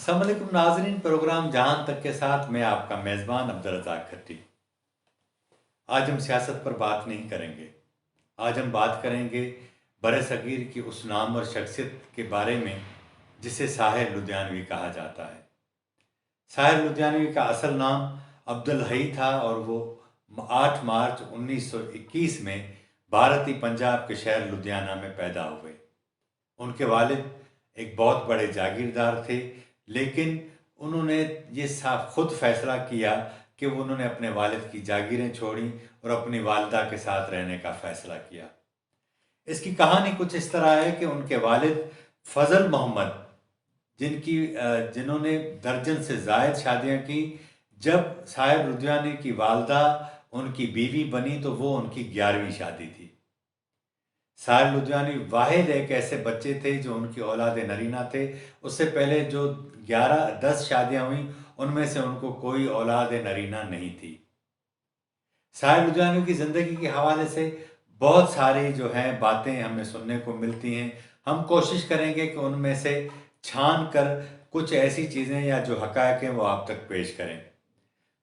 अस्सलाम वालेकुम नाज़रीन, प्रोग्राम जहान तक के साथ मैं आपका मेज़बान अब्दुल रज़ाक खट्टी। आज हम सियासत पर बात नहीं करेंगे। आज हम बात करेंगे बरसगीर की उस नामवर शख्सियत के बारे में जिसे साहिर लुधियानवी कहा जाता है। साहिर लुधियानवी का असल नाम अब्दुल हई था और वो 8 मार्च 1921 में भारतीय पंजाब के शहर लुधियाना में पैदा हुए। उनके वालिद एक बहुत बड़े जागीरदार थे, लेकिन उन्होंने ये साफ खुद फैसला किया कि वो उन्होंने अपने वालिद की जागीरें छोड़ी और अपनी वालिदा के साथ रहने का फैसला किया। इसकी कहानी कुछ इस तरह है कि उनके वालिद फजल मोहम्मद जिन्होंने दर्जन से ज़ायद शादियां की, जब साहिर लुधियानवी की वालदा उनकी बीवी बनी तो वो उनकी 11वीं शादी थी। साहिर लुधियानवी वाहिद एक ऐसे बच्चे थे जो उनकी औलाद नरीना थे। उससे पहले जो 10 शादियां हुई उनमें से उनको कोई औलाद नरीना नहीं थी। साहिर लुधियानवी की ज़िंदगी के हवाले से बहुत सारी जो हैं बातें हमें सुनने को मिलती हैं। हम कोशिश करेंगे कि उनमें से छान कर कुछ ऐसी चीज़ें या जो हक़ाइक़ हैं वो आप तक पेश करें।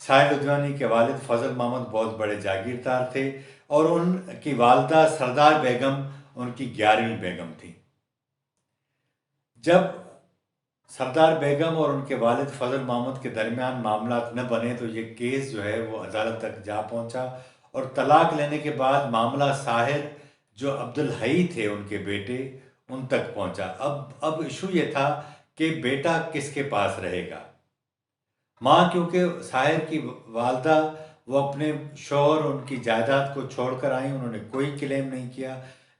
साहिर लुधियानवी के वालिद फजल मोहम्मद बहुत बड़े जागीरदार थे और उनकी वालदा सरदार बेगम उनकी 11वीं बेगम थी। जब सरदार बेगम और उनके वालिद फजल मोहम्मद के दरमियान मामलात न बने तो ये केस जो है वो अदालत तक जा पहुंचा और तलाक लेने के बाद मामला साहिर जो अब्दुल हई थे उनके बेटे उन तक पहुंचा। अब इशू ये था कि बेटा किसके पास रहेगा। माँ क्योंकि साहिर की वालदा वो अपने शौहर उनकी जायदाद को छोड़कर आई, उन्होंने कोई क्लेम नहीं किया।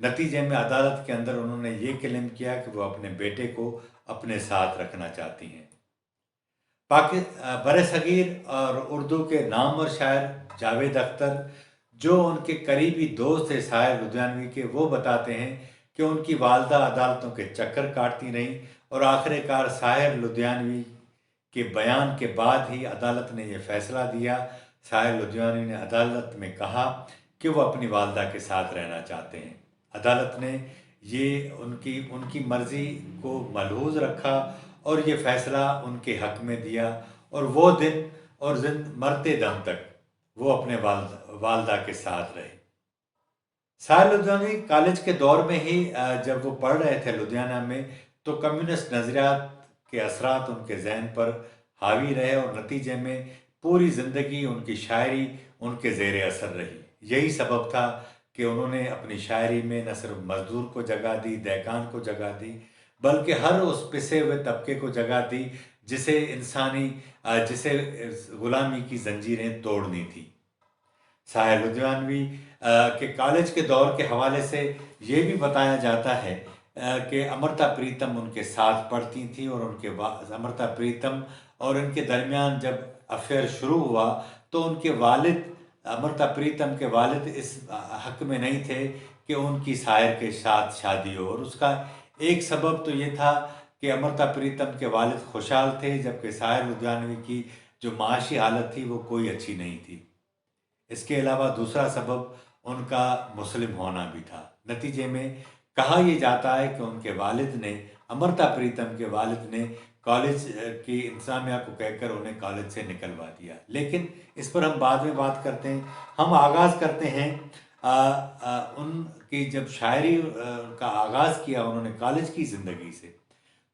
नतीजे में अदालत के अंदर उन्होंने ये क्लेम किया कि वो अपने बेटे को अपने साथ रखना चाहती हैं। बरसगीर और उर्दू के नामवर शायर जावेद अख्तर जो उनके करीबी दोस्त थे साहिर लुधियानवी के, वो बताते हैं कि उनकी वालदा अदालतों के चक्कर काटती रहीं और आखिरकार साहिर लुधियानवी के बयान के बाद ही अदालत ने यह फैसला दिया। साहिर लुधियानवी ने अदालत में कहा कि वो अपनी वालदा के साथ रहना चाहते हैं। अदालत ने ये उनकी उनकी मर्ज़ी को मलहूज़ रखा और ये फ़ैसला उनके हक़ में दिया और वो दिन और मरते दम तक वो अपने वालदा के साथ रहे। साहिर लुधियानवी कॉलेज के दौर में ही जब वो पढ़ रहे थे लुधियाना में, तो कम्युनिस्ट नज़रियात के असरात उनके जहन पर हावी रहे और नतीजे में पूरी ज़िंदगी उनकी शायरी उनके ज़ेर असर रही। यही सबब था कि उन्होंने अपनी शायरी में न सिर्फ मज़दूर को जगह दी, दहकान को जगह दी, बल्कि हर उस पिसे हुए तबके को जगह दी जिसे ग़ुलामी की जंजीरें तोड़नी थी। साहिर लुधियानवी के कॉलेज के दौर के हवाले से ये भी बताया जाता है कि अमृता प्रीतम उनके साथ पढ़ती थी और अमृता प्रीतम और इनके दरमियान जब अफेयर शुरू हुआ तो उनके वालिद अमृता प्रीतम के वालिद इस हक़ में नहीं थे कि उनकी साहिर के साथ शादी हो, और उसका एक सबब तो ये था कि अमृता प्रीतम के वालिद खुशहाल थे, जबकि साहिर लुधियानवी की जो माशी हालत थी वो कोई अच्छी नहीं थी। इसके अलावा दूसरा सबब उनका मुस्लिम होना भी था। नतीजे में कहा यह जाता है कि उनके वालिद ने अमृता प्रीतम के वालिद ने कॉलेज की इंतज़ामिया को कहकर उन्हें कॉलेज से निकलवा दिया। लेकिन इस पर हम बाद में बात करते हैं। हम आगाज़ करते हैं उनकी जब शायरी का आगाज़ किया उन्होंने कॉलेज की ज़िंदगी से,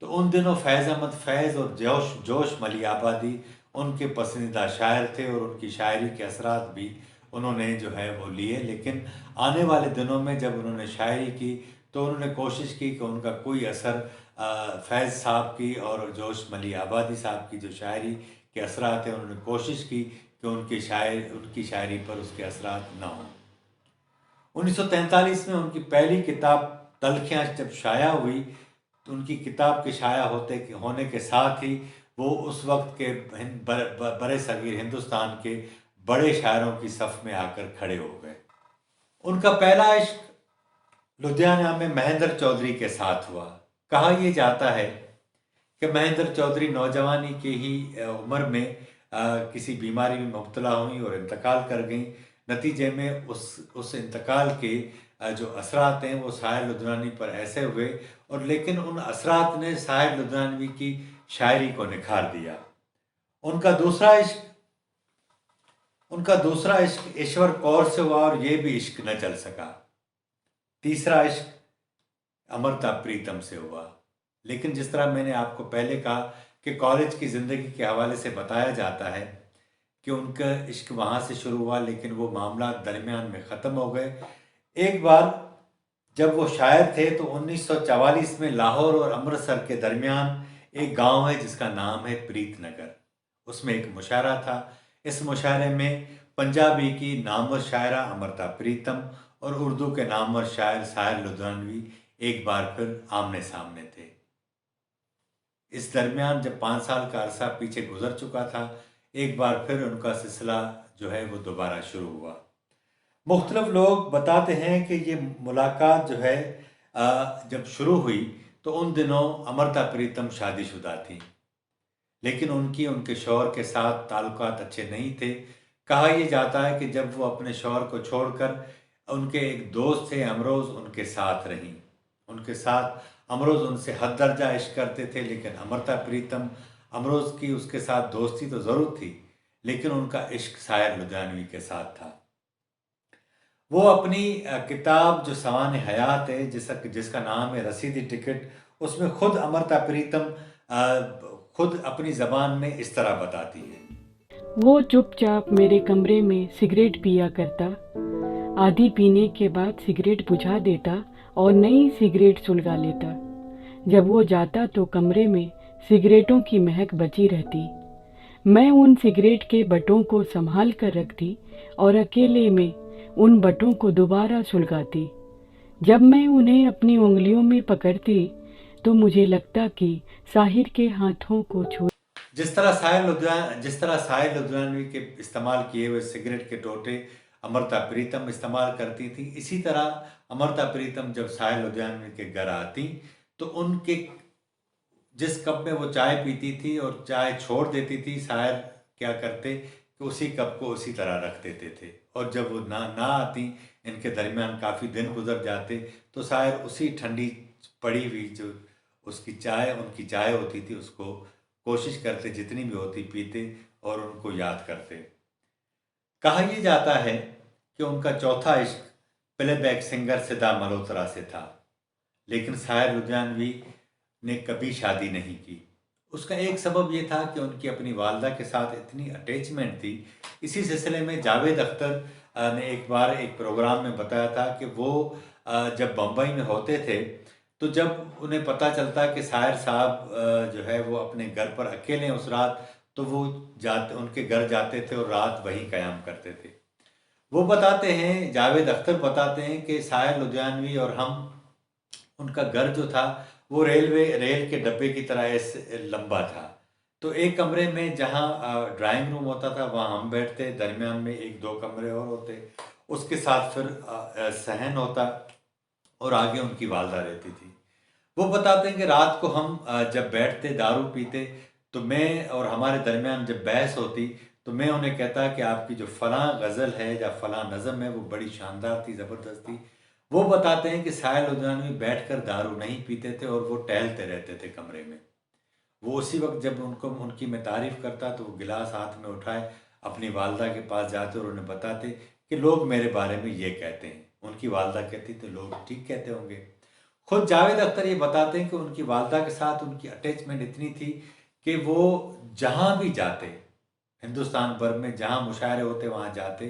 तो उन दिनों फैज़ अहमद फैज़ और जोश मली आबादी उनके पसंदीदा शायर थे और उनकी शायरी के असरात भी उन्होंने जो है वो लिए। लेकिन आने वाले दिनों में जब उन्होंने शायरी की तो उन्होंने कोशिश की कि उनका कोई असर फैज़ साहब की और जोश मली आबादी साहब की जो शायरी के असरात हैं, उन्होंने कोशिश की कि उनकी शायरी पर उसके असरात ना हों। 1943 में उनकी पहली किताब तलखियाँ जब शाया हुई तो उनकी किताब के शाया होने के साथ ही वो उस वक्त के बड़े सगीर हिंदुस्तान के बड़े शायरों की सफ़ में आकर खड़े हो गए। उनका पहला इश्क लुधियाना में महेंद्र चौधरी के साथ हुआ। कहा यह जाता है कि महेंद्र चौधरी नौजवानी के ही उम्र में किसी बीमारी में मुब्तला हुई और इंतकाल कर गई। नतीजे में उस इंतकाल के जो असरात हैं वो साहिर लुधियानवी पर ऐसे हुए, और लेकिन उन असरात ने साहिर लुधियानवी की शायरी को निखार दिया। उनका दूसरा इश्क ईश्वर कौर से हुआ और ये भी इश्क न चल सका। तीसरा इश्क अमृता प्रीतम से हुआ। लेकिन जिस तरह मैंने आपको पहले कहा कि कॉलेज की ज़िंदगी के हवाले से बताया जाता है कि उनका इश्क वहाँ से शुरू हुआ, लेकिन वो मामला दरमियान में ख़त्म हो गए। एक बार जब वो शायर थे तो 1944 में लाहौर और अमृतसर के दरमियान एक गांव है जिसका नाम है प्रीतनगर। उसमें एक मुशायरा था। इस मुशायरे में पंजाबी की नामवर शायरा अमृता प्रीतम और उर्दू के नामवर शायर साहिर लुधियानवी एक बार फिर आमने सामने थे। इस दरमियान जब 5 साल का अरसा पीछे गुजर चुका था, एक बार फिर उनका सिलसिला जो है वो दोबारा शुरू हुआ। मुख्तलिफ लोग बताते हैं कि ये मुलाकात जो है जब शुरू हुई तो उन दिनों अमृता प्रीतम शादीशुदा थी, लेकिन उनके शौहर के साथ ताल्लुकात अच्छे नहीं थे। कहा यह जाता है कि जब वो अपने शौहर को छोड़कर उनके एक दोस्त थे अमरोज़ उनके साथ रहीं। उनके साथ अमरोज़ उनसे हद दर्जा इश्क करते थे, लेकिन अमृता प्रीतम अमरोज़ की उसके साथ दोस्ती तो ज़रूर थी, लेकिन उनका इश्क साहिर लुधियानवी के साथ था। वो अपनी किताब जो सवान हयात है जिसका नाम है रसीदी टिकट, उसमें खुद अमृता प्रीतम खुद अपनी ज़बान में इस तरह बताती है। वो चुपचाप मेरे कमरे में सिगरेट पिया करता, आधी पीने के बाद सिगरेट बुझा देता और नई सिगरेट सुलगा लेता। जब वो जाता तो कमरे में सिगरेटों की महक बची रहती। मैं उन सिगरेट के बटों को संभाल कर रखती और अकेले में उन बटों को दोबारा सुलगाती। जब मैं उन्हें अपनी उंगलियों में पकड़ती तो मुझे लगता कि साहिर के हाथों को छू। जिस तरह साहिर लुधियानवी के इस्तेमाल किए हुए सिगरेट के टोटे अमृता प्रीतम इस्तेमाल करती थी, इसी तरह अमृता प्रीतम जब साहिर लुधियानवी के घर आती तो उनके जिस कप में वो चाय पीती थी और चाय छोड़ देती थी, साहिर क्या करते कि उसी कप को उसी तरह रख देते थे। और जब वो ना आती, इनके दरमियान काफ़ी दिन गुजर जाते, तो साहिर उसी ठंडी पड़ी हुई जो उनकी चाय होती थी उसको कोशिश करते जितनी भी होती पीते और उनको याद करते। कहा यह जाता है कि उनका चौथा इश्क प्लेबैक सिंगर सिदा मल्होत्रा से था, लेकिन साहिर लुधियानवी ने कभी शादी नहीं की। उसका एक सबब यह था कि उनकी अपनी वालदा के साथ इतनी अटैचमेंट थी। इसी सिलसिले में जावेद अख्तर ने एक बार एक प्रोग्राम में बताया था कि वो जब बम्बई में होते थे तो जब उन्हें पता चलता कि साहिर साहब जो है वो अपने घर पर अकेले उस रात, तो वो उनके घर जाते थे और रात वहीं क़याम करते थे। वो बताते हैं, जावेद अख्तर बताते हैं कि साहिर लुधियानवी और हम, उनका घर जो था वो रेल के डब्बे की तरह ऐसे लंबा था। तो एक कमरे में जहाँ ड्राइंग रूम होता था वहाँ हम बैठते, दरमियान में 1-2 कमरे और होते, उसके साथ फिर सहन होता और आगे उनकी वालदा रहती थी। वो बताते हैं कि रात को हम जब बैठते दारू पीते तो मैं और हमारे दरमियान जब बहस होती तो मैं उन्हें कहता कि आपकी जो फ़लाँ गज़ल है या फ़लाँ नज़म है वो बड़ी शानदार थी, ज़बरदस्त थी। वो बताते हैं कि साहिर लुधियानवी बैठकर दारू नहीं पीते थे और वो टहलते रहते थे कमरे में। वो उसी वक्त जब उनकी मैं तारीफ़ करता तो वो गिलास हाथ में उठाए अपनी वालदा के पास जाते और उन्हें बताते कि लोग मेरे बारे में ये कहते हैं। उनकी वालदा कहती तो लोग ठीक कहते होंगे। खुद जावेद अख्तर ये बताते हैं कि उनकी वालदा के साथ उनकी अटैचमेंट इतनी थी कि वो जहाँ भी जाते, हिंदुस्तान भर में जहाँ मुशायरे होते वहाँ जाते,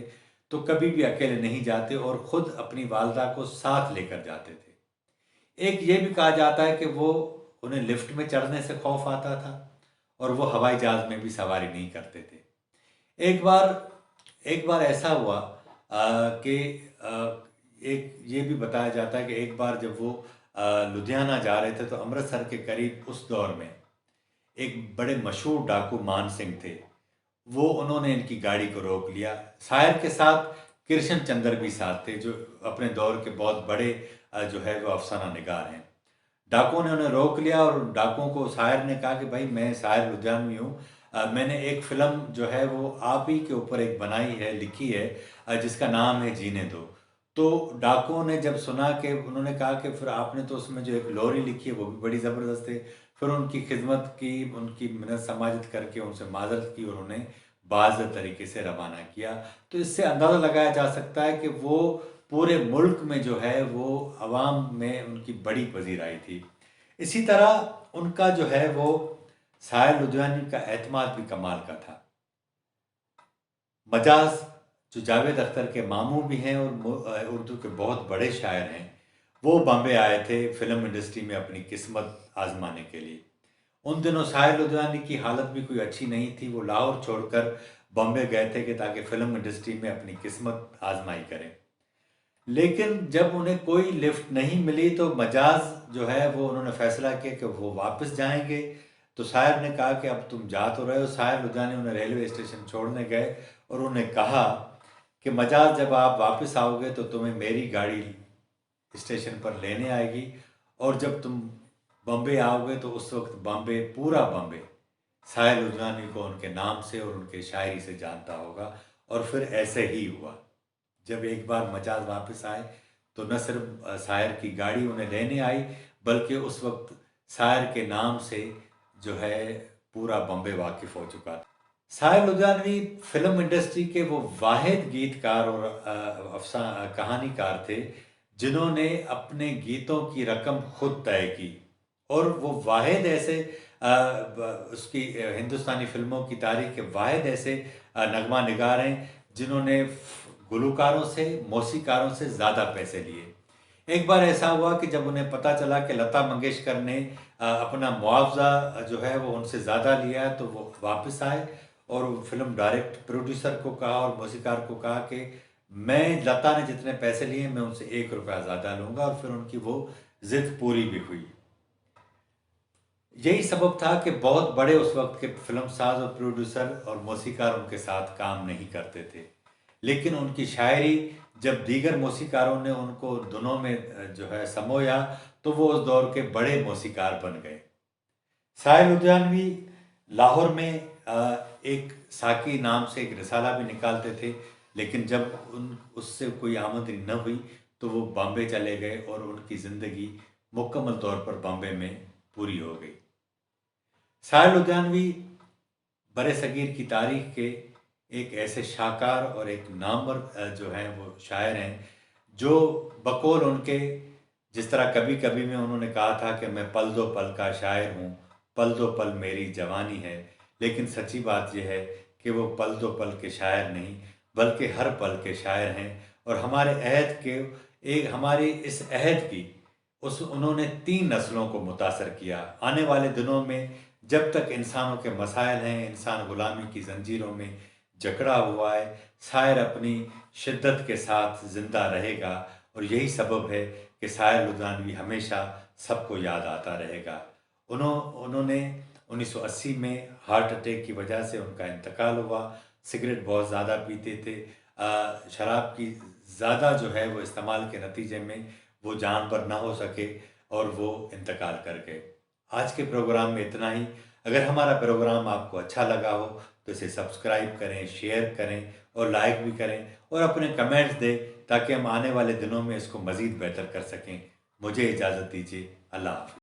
तो कभी भी अकेले नहीं जाते और ख़ुद अपनी वालदा को साथ लेकर जाते थे। एक ये भी कहा जाता है कि वो उन्हें लिफ्ट में चढ़ने से खौफ आता था और वो हवाई जहाज़ में भी सवारी नहीं करते थे। एक बार ऐसा हुआ कि एक ये भी बताया जाता है कि एक बार जब वो लुधियाना जा रहे थे तो अमृतसर के करीब उस दौर में एक बड़े मशहूर डाकू मान सिंह थे। वो उन्होंने इनकी गाड़ी को रोक लिया। साहिर के साथ कृष्ण चंद्र भी साथ थे जो अपने दौर के बहुत बड़े जो है वो अफसाना निगार हैं। डाकुओं ने उन्हें रोक लिया और डाकुओं को साहिर ने कहा कि भाई मैं साहिर लुधियानवी हूँ, मैंने एक फ़िल्म जो है वो आप ही के ऊपर एक बनाई है, लिखी है, जिसका नाम है जीने दो। तो डाकुओं ने जब सुना कि उन्होंने कहा कि फिर आपने तो उसमें जो एक लोरी लिखी है वो भी बड़ी ज़बरदस्त है, फिर उनकी खिदमत की, उनकी मिन्नत समाजत करके उनसे माजरत की और उन्हें बाज़ तरीके से रवाना किया। तो इससे अंदाज़ा लगाया जा सकता है कि वो पूरे मुल्क में जो है वो अवाम में उनकी बड़ी पज़ीराई थी। इसी तरह उनका जो है वो साहिर लुधियानवी का एतमाद भी कमाल का था। मजाज जो जावेद अख्तर के मामू भी हैं और उर्दू के बहुत बड़े शायर हैं, वो बॉम्बे आए थे फिल्म इंडस्ट्री में अपनी किस्मत आजमाने के लिए। उन दिनों साहिर लुधियानवी की हालत भी कोई अच्छी नहीं थी। वो लाहौर छोड़कर बॉम्बे गए थे कि ताकि फिल्म इंडस्ट्री में अपनी किस्मत आजमाई करें। लेकिन जब उन्हें कोई लिफ्ट नहीं मिली तो मजाज जो है वो उन्होंने फैसला किया कि वो वापस जाएंगे। तो साहिर ने कहा कि अब तुम जा तो रहे हो। साहिर लुधियानवी उन्हें रेलवे स्टेशन छोड़ने गए और उन्हें कहा कि मजाज जब आप वापस आओगे तो तुम्हें मेरी गाड़ी स्टेशन पर लेने आएगी, और जब तुम बॉम्बे आओगे तो उस वक्त बॉम्बे, पूरा बॉम्बे साहिर लुधियानवी को उनके नाम से और उनके शायरी से जानता होगा। और फिर ऐसे ही हुआ। जब एक बार मजाज वापस आए तो न सिर्फ शायर की गाड़ी उन्हें लेने आई, बल्कि उस वक्त शायर के नाम से जो है पूरा बॉम्बे वाकिफ हो चुका था। शायर लुधियानवी फिल्म इंडस्ट्री के वो वाहिद गीतकार और कहानीकार थे जिन्होंने अपने गीतों की रकम खुद तय की, और वो वाहिद ऐसे उसकी हिंदुस्तानी फिल्मों की तारीख के वाहिद ऐसे नगमा निगार हैं जिन्होंने गुलकारों से, मौसीकारों से ज़्यादा पैसे लिए। एक बार ऐसा हुआ कि जब उन्हें पता चला कि लता मंगेशकर ने अपना मुआवजा जो है वो उनसे ज़्यादा लिया है, तो वो वापस आए और फिल्म डायरेक्ट प्रोड्यूसर को कहा और मौसीकार को कहा कि मैं लता ने जितने पैसे लिए मैं उनसे 1 रुपया ज़्यादा लूँगा, और फिर उनकी वो ज़िद पूरी भी हुई। यही सबब था कि बहुत बड़े उस वक्त के फिल्म साज और प्रोड्यूसर और मौसीकार उनके साथ काम नहीं करते थे। लेकिन उनकी शायरी जब दीगर मौसीकारों ने उनको दोनों में जो है समोया तो वो उस दौर के बड़े मौसीकार बन गए। साहिर लुधियानवी लाहौर में एक साकी नाम से एक रिसाला भी निकालते थे, लेकिन जब उससे कोई आमदनी न हुई तो वो बॉम्बे चले गए और उनकी ज़िंदगी मुकम्मल तौर पर बॉम्बे में पूरी हो गई। साहिर लुधियानवी बरे सगीर की तारीख के एक ऐसे शाहकार और एक नामवर जो हैं वो शायर हैं जो बकौल उनके, जिस तरह कभी कभी में उन्होंने कहा था कि मैं पल दो पल का शायर हूँ, पल दो पल मेरी जवानी है, लेकिन सच्ची बात यह है कि वो पल दो पल के शायर नहीं बल्कि हर पल के शायर हैं। और हमारे अहद के हमारे इस अहद की उन्होंने 3 नस्लों को मुतासर किया। आने वाले दिनों में जब तक इंसानों के मसाइल हैं, इंसान गुलामी की जंजीरों में जकड़ा हुआ है, शायर अपनी शिद्दत के साथ ज़िंदा रहेगा, और यही सबब है कि साहिर लुधियानवी हमेशा सबको याद आता रहेगा। उन्होंने 1980 में हार्ट अटैक की वजह से उनका इंतकाल हुआ। सिगरेट बहुत ज़्यादा पीते थे, शराब की ज़्यादा जो है वो इस्तेमाल के नतीजे में वो जान पर ना हो सके और वो इंतकाल कर गए। आज के प्रोग्राम में इतना ही। अगर हमारा प्रोग्राम आपको अच्छा लगा हो तो इसे सब्सक्राइब करें, शेयर करें और लाइक भी करें, और अपने कमेंट्स दें ताकि हम आने वाले दिनों में इसको मज़ीद बेहतर कर सकें। मुझे इजाज़त दीजिए। अल्लाह हाफ़िज़।